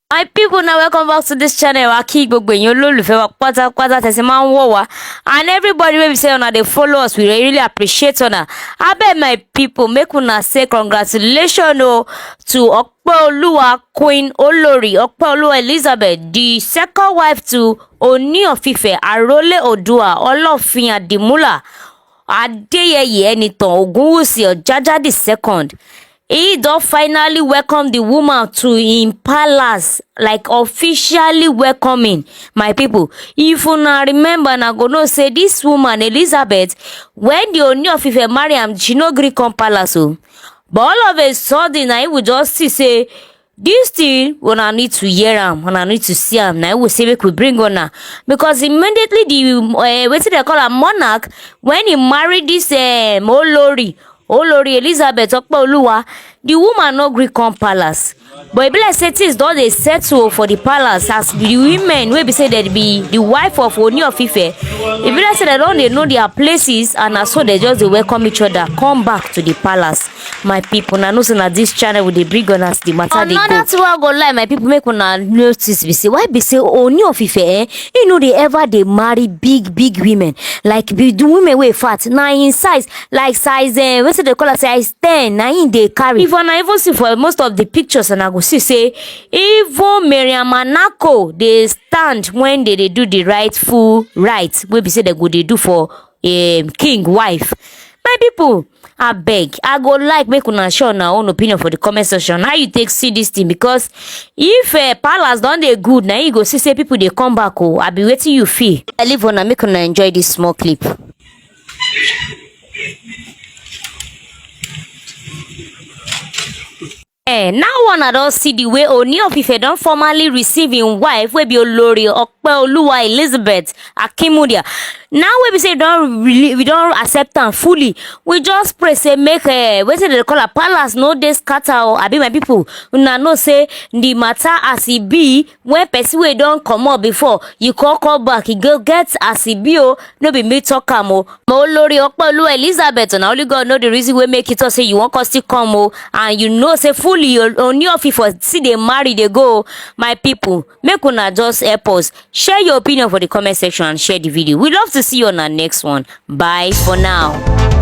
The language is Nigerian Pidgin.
My people, now welcome back to this channel. I keep going quarter and everybody will be saying they follow us. We really appreciate honor. I bet my people make una say congratulations to Opeoluwa Queen Olori Opeoluwa Elizabeth, the second wife to Ooni Of Ife, Ayodele Olofin Adimula Adeyeye Enitan Ogunwusi Ojaja the second. He don finally welcome the woman to him palace, like officially welcoming. My people, if una remember, na go know say this woman Elizabeth, when the Ooni Of Ife marry am, she no gree come palace o. But all of a sudden, I will just see say this thing una need to hear am, una need to see am. Now we say we could bring una, because immediately the wetin they call a monarch, when he married this Olori Elizabeth Opeoluwa, the woman no gree come palace. But e be like say things don dey settle for the palace, as the women wey be say they be the wife of Ooni Of Ife. E be like say they don dey know their places, and na so they just dey welcome each other come back to the palace. My people, na know say na this channel we dey bring on as the matter dey go. Another thing wey I go lie, my people, make una notice be say, why be say Ooni Of Ife you know they ever dey marry big women, like the women wey fat na in size, like size wetin they call am, size 10 na im dey carry. If una even see for most of the pictures, and I go see say even Mariam Manako they stand when they do the rightful right wey be say they go dey do for king wife. My people, I beg, I go like make una share una own opinion for the comment section. How you take see this thing? Because if palace don dey good, now you go see say people they come back. Oh, I be waiting you feel. I leave una make una enjoy this small clip. Now one I don't see the way Ooni Of Ife don formally receive him wife wey be Olori Opeoluwa Elizabeth Akimudia. Now we say we don't accept am fully. We just pray say make wetin they call a palace no dey scatter. Or I be my people, una know say the matter as e be when person wey don comot before you call back, e go get as e be o. No be me talk am o. Olori Opeoluwa Elizabeth, na only God know the reason wey make it say you wan come still come o, and you know say fully Ooni Of Ife see they marry they go. My people, make una just help us share your opinion for the comment section and share the video. We love to see you on our next one. Bye for now.